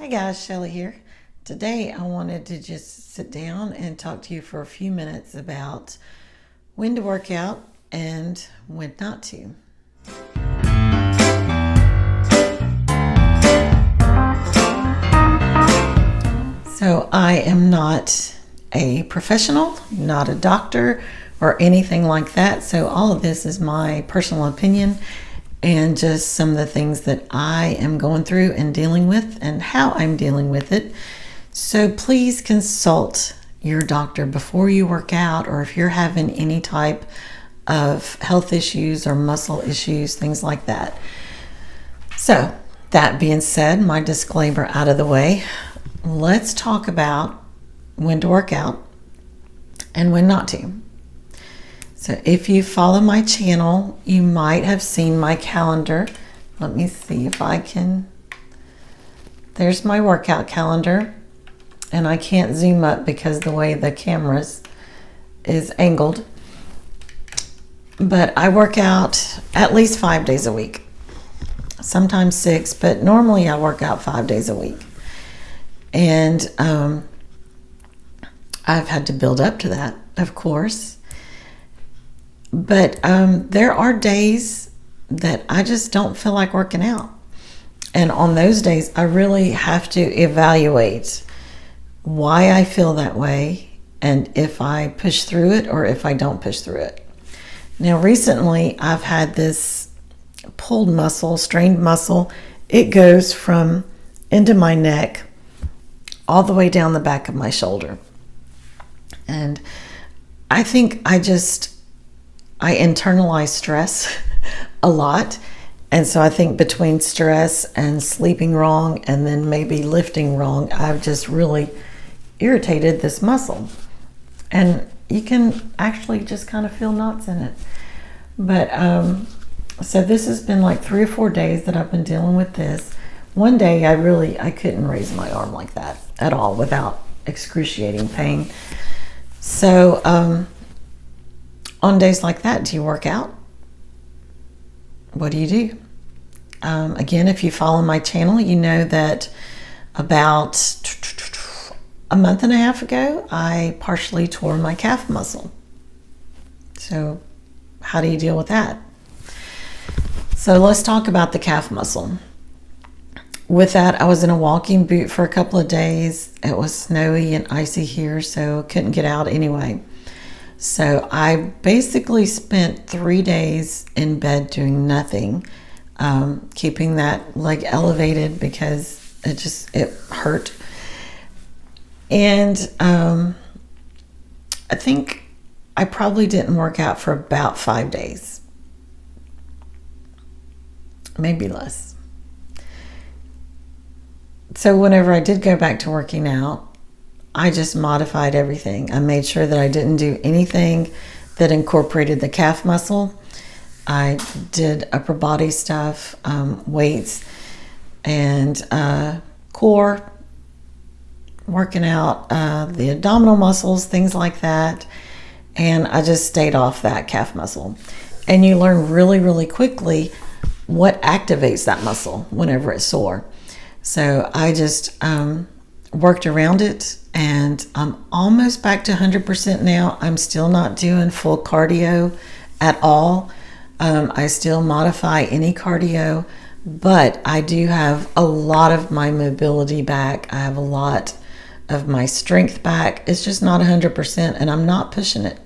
Hey guys, Shelly here. Today I wanted to just sit down and talk to you for a few minutes about when to work out and when not to. So I am not a professional, not a doctor or anything like that. So all of this is my personal opinion and just some of the things that I am going through and dealing with and how I'm dealing with it. So please consult your doctor before you work out, or if you're having any type of health issues or muscle issues, things like that. So that being said, my disclaimer out of the way, let's talk about when to work out and when not to. So if you follow my channel, you might have seen my calendar. Let me see if I can. There's my workout calendar. And I can't zoom up because the way the camera is angled. But I work out at least 5 days a week. Sometimes 6, but normally I work out 5 days a week. And I've had to build up to that, of course. But there are days that I just don't feel like working out. And on those days, I really have to evaluate why I feel that way and if I push through it or if I don't push through it. Now, recently, I've had this pulled muscle, strained muscle. It goes from into my neck all the way down the back of my shoulder. And I think I internalize stress a lot. And so I think between stress and sleeping wrong and then maybe lifting wrong, I've just really irritated this muscle. And you can actually just kind of feel knots in it. But so this has been like 3 or 4 days that I've been dealing with this. One day I couldn't raise my arm like that at all without excruciating pain. So on days like that, do you work out? What do you do? Again, if you follow my channel, you know that about a month and a half ago, I partially tore my calf muscle. So how do you deal with that? So let's talk about the calf muscle. With that, I was in a walking boot for a couple of days. It was snowy and icy here, so couldn't get out anyway. So I basically spent 3 days in bed doing nothing, keeping that leg elevated because it hurt. And I think I probably didn't work out for about 5 days, maybe less. So whenever I did go back to working out, I just modified everything. I made sure that I didn't do anything that incorporated the calf muscle. I did upper body stuff, weights, and core, working out the abdominal muscles, things like that. And I just stayed off that calf muscle. And you learn really, really quickly what activates that muscle whenever it's sore. So I just worked around it, and I'm almost back to 100% now. I'm still not doing full cardio at all. I still modify any cardio, but I do have a lot of my mobility back. I have a lot of my strength back. It's just not 100%, and I'm not pushing it.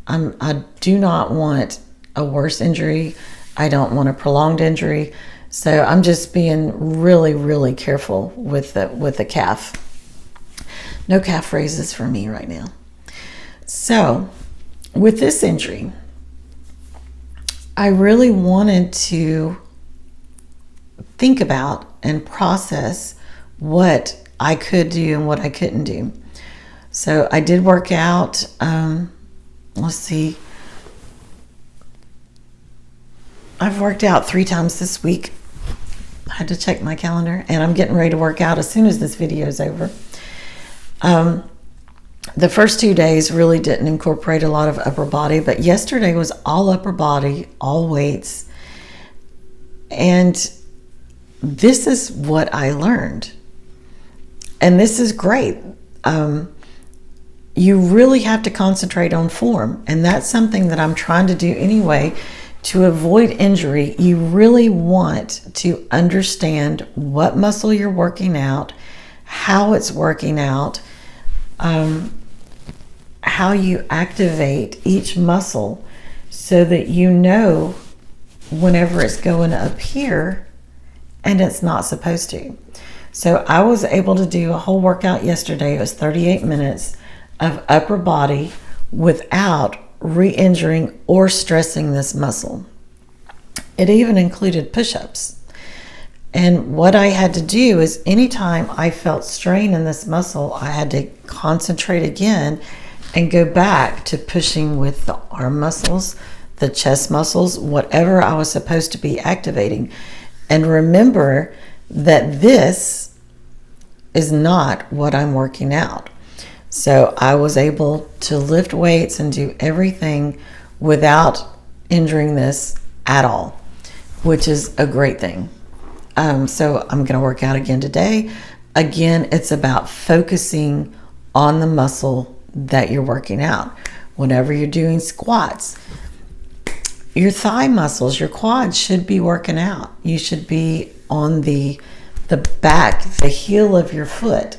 I do not want a worse injury. I don't want a prolonged injury. So I'm just being really, really careful with the calf. No calf raises for me right now. So with this injury, I really wanted to think about and process what I could do and what I couldn't do. So I did work out, let's see, I've worked out 3 times this week. I had to check my calendar, and I'm getting ready to work out as soon as this video is over. The first 2 days really didn't incorporate a lot of upper body, but yesterday was all upper body, all weights. And this is what I learned. And this is great. You really have to concentrate on form. And that's something that I'm trying to do anyway to avoid injury. You really want to understand what muscle you're working out, how it's working out, how you activate each muscle so that you know whenever it's going up here and it's not supposed to. So I was able to do a whole workout yesterday. It was 38 minutes of upper body without re-injuring or stressing this muscle. It even included push-ups. And what I had to do is anytime I felt strain in this muscle, I had to concentrate again and go back to pushing with the arm muscles, the chest muscles, whatever I was supposed to be activating. And remember that this is not what I'm working out. So I was able to lift weights and do everything without injuring this at all, which is a great thing. So I'm going to work out again today. Again, it's about focusing on the muscle that you're working out. Whenever you're doing squats, your thigh muscles, your quads should be working out. You should be on the back, the heel of your foot,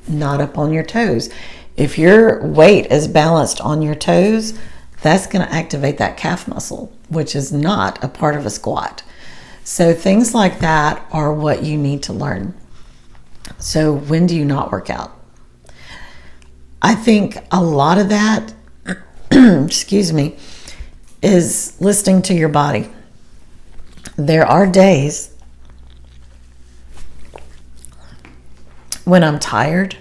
not up on your toes. If your weight is balanced on your toes, that's going to activate that calf muscle, which is not a part of a squat. So things like that are what you need to learn. So when do you not work out? I think a lot of that, excuse me, is listening to your body. There are days when I'm tired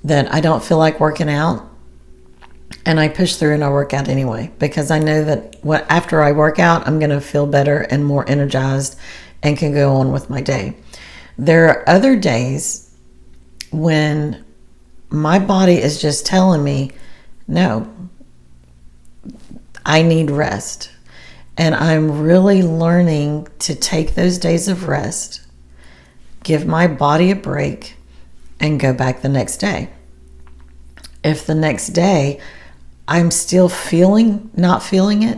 that I don't feel like working out, and I push through and I work out anyway, because I know that after I work out, I'm going to feel better and more energized and can go on with my day. There are other days when my body is just telling me, no, I need rest. And I'm really learning to take those days of rest, give my body a break, and go back the next day. If the next day I'm still not feeling it,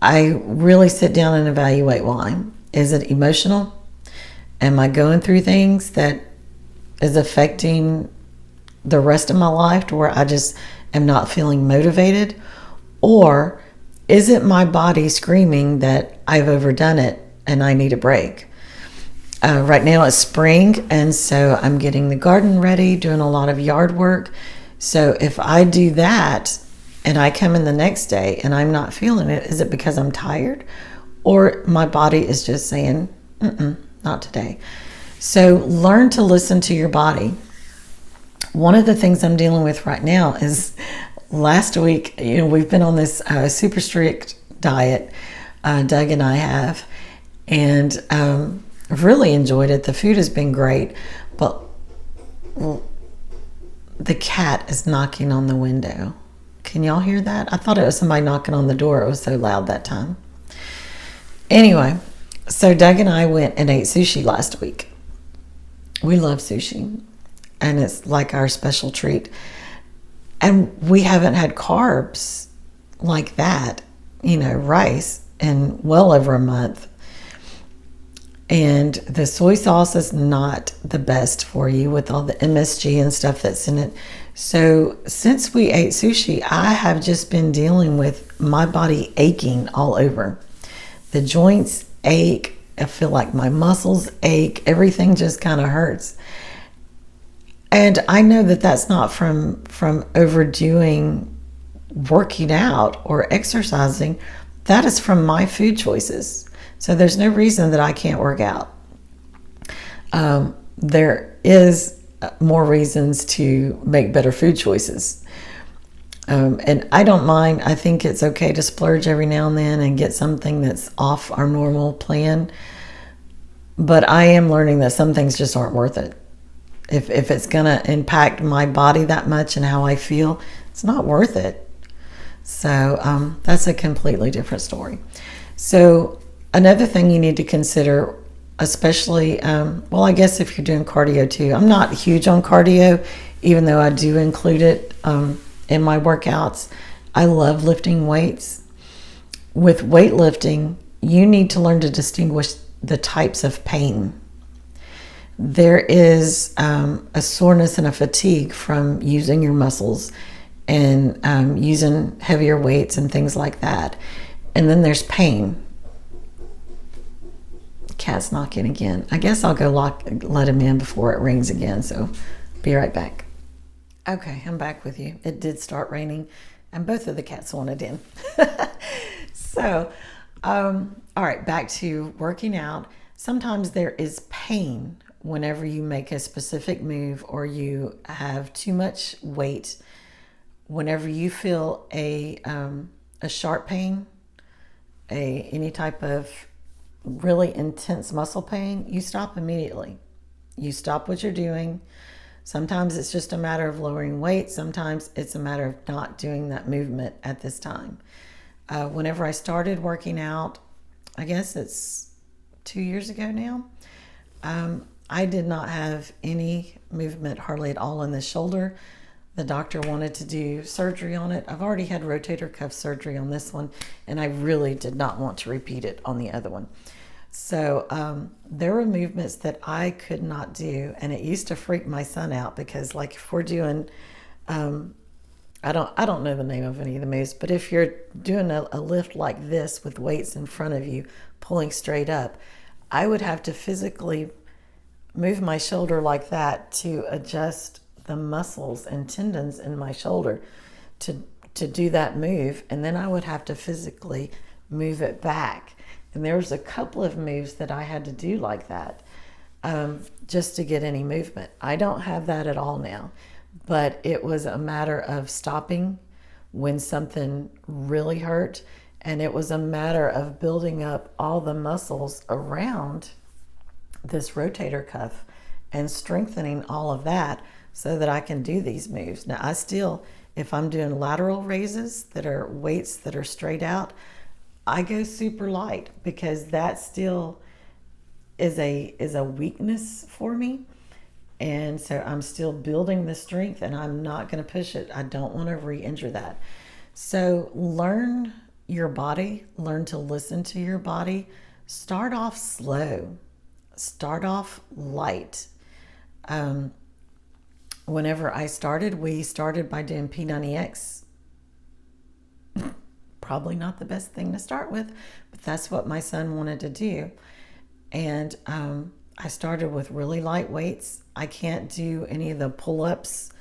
I really sit down and evaluate why. Is it emotional? Am I going through things that is affecting the rest of my life to where I just am not feeling motivated? Or is it my body screaming that I've overdone it and I need a break? Right now it's spring, and so I'm getting the garden ready, doing a lot of yard work. So if I do that and I come in the next day and I'm not feeling it, is it because I'm tired? Or my body is just saying, not today. So learn to listen to your body. One of the things I'm dealing with right now is last week, we've been on this super strict diet, Doug and I have, and I've really enjoyed it. The food has been great, but the cat is knocking on the window. Can y'all hear that? I thought it was somebody knocking on the door. It was so loud that time. Anyway, so Doug and I went and ate sushi last week. We love sushi, and it's like our special treat. And we haven't had carbs like that, rice, in well over a month. And the soy sauce is not the best for you with all the MSG and stuff that's in it. So since we ate sushi, I have just been dealing with my body aching all over. The joints ache. I feel like my muscles ache. Everything just kind of hurts. And I know that that's not from overdoing working out or exercising. That is from my food choices. So there's no reason that I can't work out. There is more reasons to make better food choices. And I don't mind. I think it's okay to splurge every now and then and get something that's off our normal plan. But I am learning that some things just aren't worth it. If it's going to impact my body that much and how I feel, it's not worth it. So that's a completely different story. So another thing you need to consider especially, well, I guess if you're doing cardio too. I'm not huge on cardio, even though I do include it in my workouts. I love lifting weights. With weightlifting, you need to learn to distinguish the types of pain. There is a soreness and a fatigue from using your muscles and using heavier weights and things like that. And then there's pain. Cat's knocking again. I guess I'll go let him in before it rings again. So be right back. Okay, I'm back with you. It did start raining and both of the cats wanted in. So, all right, back to working out. Sometimes there is pain whenever you make a specific move or you have too much weight. Whenever you feel a sharp pain, any type of really intense muscle pain, you stop immediately. You stop what you're doing. Sometimes it's just a matter of lowering weight. Sometimes it's a matter of not doing that movement at this time. Whenever I started working out, I guess it's 2 years ago now, I did not have any movement hardly at all in the shoulder. The doctor wanted to do surgery on it. I've already had rotator cuff surgery on this one, and I really did not want to repeat it on the other one. So there were movements that I could not do, and it used to freak my son out because, like, if we're doing, I don't know the name of any of the moves, but if you're doing a lift like this with weights in front of you, pulling straight up, I would have to physically move my shoulder like that to adjust the muscles and tendons in my shoulder to do that move, and then I would have to physically move it back. And there was a couple of moves that I had to do like that just to get any movement. I don't have that at all now, but it was a matter of stopping when something really hurt, and it was a matter of building up all the muscles around this rotator cuff and strengthening all of that so that I can do these moves. Now, I still, if I'm doing lateral raises that are weights that are straight out, I go super light because that still is a weakness for me. And so I'm still building the strength and I'm not going to push it. I don't want to re-injure that. So learn your body, learn to listen to your body. Start off slow, start off light. Whenever I started, we started by doing P90X. Probably not the best thing to start with, but that's what my son wanted to do. And I started with really light weights. I can't do any of the pull-ups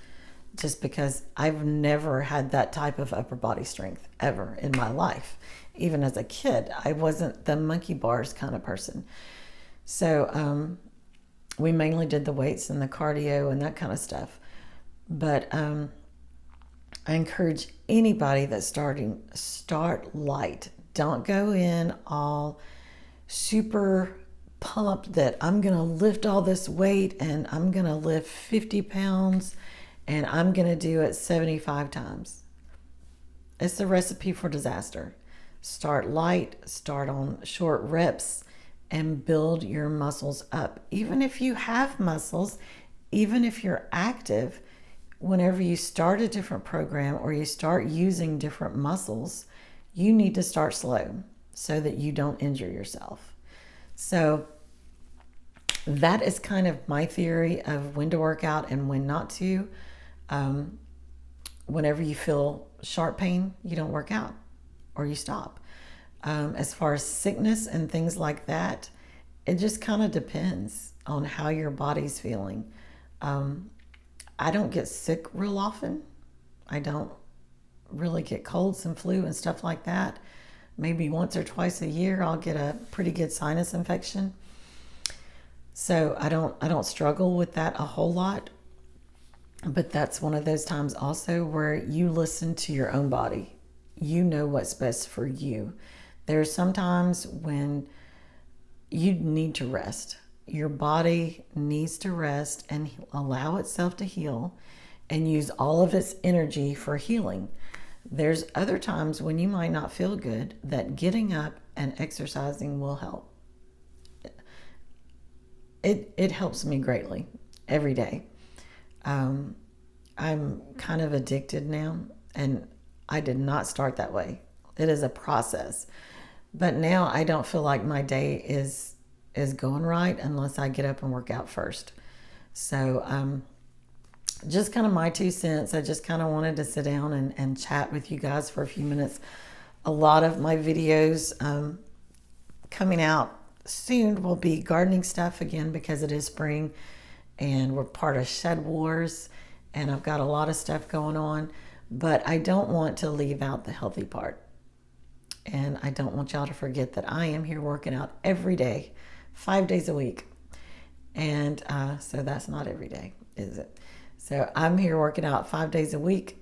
just because I've never had that type of upper body strength ever in my life. Even as a kid, I wasn't the monkey bars kind of person. So we mainly did the weights and the cardio and that kind of stuff. But I encourage anybody that's starting, start light. Don't go in all super pumped that I'm going to lift all this weight and I'm going to lift 50 pounds and I'm going to do it 75 times. It's the recipe for disaster. Start light, start on short reps, and build your muscles up. Even if you have muscles, even if you're active, whenever you start a different program or you start using different muscles, you need to start slow so that you don't injure yourself. So that is kind of my theory of when to work out and when not to. Whenever you feel sharp pain, you don't work out or you stop. As far as sickness and things like that, it just kind of depends on how your body's feeling. I don't get sick real often. I don't really get colds and flu and stuff like that. Maybe once or twice a year I'll get a pretty good sinus infection. So I don't struggle with that a whole lot. But that's one of those times also where you listen to your own body. You know what's best for you. There's sometimes when you need to rest. Your body needs to rest and allow itself to heal and use all of its energy for healing. There's other times when you might not feel good that getting up and exercising will help. it helps me greatly every day. I'm kind of addicted now, and I did not start that way. It is a process. But now I don't feel like my day is going right unless I get up and work out first. So just kind of my 2 cents. I just kind of wanted to sit down and chat with you guys for a few minutes. A lot of my videos coming out soon will be gardening stuff again, because it is spring and we're part of Shed Wars, and I've got a lot of stuff going on, but I don't want to leave out the healthy part. And I don't want y'all to forget that I am here working out every day, 5 days a week. And so that's not every day, is it? So I'm here working out 5 days a week.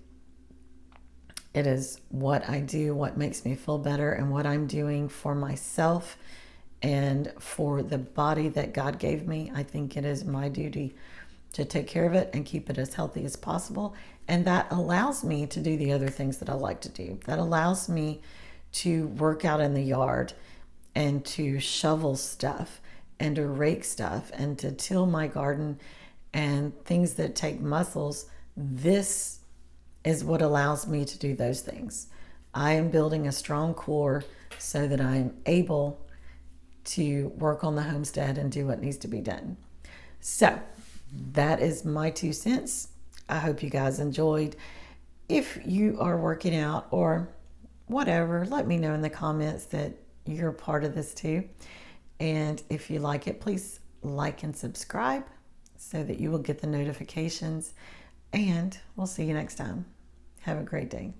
It is what I do, what makes me feel better, and what I'm doing for myself and for the body that God gave me. I think it is my duty to take care of it and keep it as healthy as possible. And that allows me to do the other things that I like to do. That allows me to work out in the yard and to shovel stuff and to rake stuff and to till my garden and things that take muscles. This is what allows me to do those things. I am building a strong core so that I'm able to work on the homestead and do what needs to be done. So that is my 2 cents. I hope you guys enjoyed. If you are working out or whatever, let me know in the comments that you're a part of this too. And if you like it, please like and subscribe so that you will get the notifications. And we'll see you next time. Have a great day.